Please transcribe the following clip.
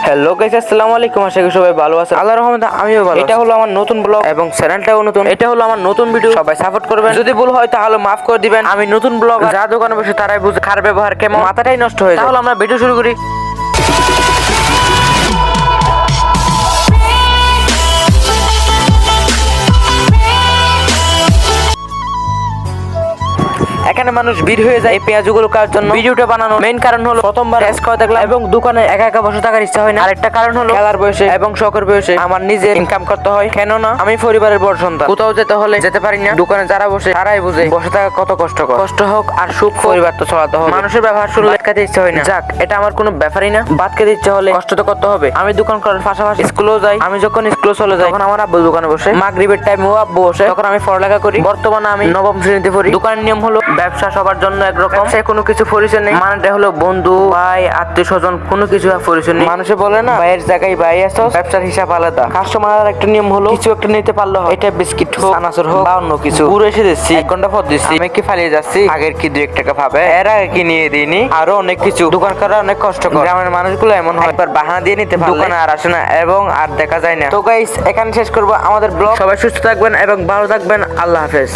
Hello guys, আসসালামু আলাইকুম। আশা করি সবাই ভালো আছেন। আল্লাহর রহমতে আমিও ভালো। এটা হলো আমার নতুন ব্লগ এবং চ্যানেলটাও নতুন। এটা হলো আমার নতুন ভিডিও, সবাই সাপোর্ট করবেন। যদি ভুল হয় তাহলে মাফ করে দিবেন। আমি নতুন ব্লগ, যা দোকানে বসে তারাই বুঝে খারাপ ব্যবহার কেমন, মাথাটাই নষ্ট হয়ে যায়। তাহলে আমরা ভিডিও শুরু করি। এখানে মানুষ ভিড় হয়ে যায় এই পেঁয়াজগুলো কাটার জন্য। ভিডিওটা বানানোর মেইন কারণ হলো প্রথমবার টেস্ট করে দেখলাম এবং দোকানে একা একা বসে থাকার ইচ্ছা হয় না। আরেকটা কারণ হলো খেলার বয়সে এবং শখের বয়সে আমার নিজের ইনকাম করতে হয়। কেননা আমি পরিবারের বড় সন্তান, কোথাও যেতে হলে যেতে পারি না। দোকানে যারা বসে তারাই বুঝে বসে থাকা কত কষ্টকর। কষ্ট হোক আর সুখ, পরিবার তো চলাতে হবে। মানুষের ব্যবহার শুনলে খেতে ইচ্ছা হয় না। যাক, এটা আমার কোনো ব্যাপারই না। ভাত খেতে ইচ্ছা হলে কষ্ট তো করতে হবে। আমি দোকান করার পাশাপাশি স্কুলেও যাই। আমি যখন স্কুলে চলে যাই তখন আমার আব্বু দোকানে বসে, মাগরিবের টাইমে ও আব্বু বসে, তখন আমি পড়ালেখা করি। বর্তমানে আমি নবম শ্রেণীতে পড়ি। দোকানের নিয়ম হলো ব্যবসা সবার জন্য একরকম, ব্যবসায় কোনো কিছু পরিচয় নেই। মানেটা হলো বন্ধু, ভাই, আত্মীয় স্বজন, কোনো কিছু পরিচয় নেই। মানুষে বলে না, ভাইয়ের জায়গায় ভাই আসো, ব্যবসার হিসাব আলাদা। কাস্টমার একটা নিয়ম হলো কিছু একটা নিতে পারলে হয়। এটা বিস্কিট হোক, চানাচুর হোক বা অন্য কিছু। পুরো এসে দিচ্ছি, 1 ঘন্টা পর দিচ্ছি, আমি কি ফালিয়ে যাচ্ছি? আগের কি 2-1 টাকা পাবে, এর আগে কি নিয়ে দিইনি। আরো অনেক কিছু। দোকান করা অনেক কষ্টকর। গ্রামের মানুষগুলো এমন হয়, একবার বাহানা দিয়ে নিতে পারলে দোকানে আর আসে না এবং আর দেখা যায় না। তো গাইস, এখানে শেষ করবো আমাদের ব্লগ। সবাই সুস্থ থাকবেন এবং ভালো থাকবেন। আল্লাহ হাফেজ।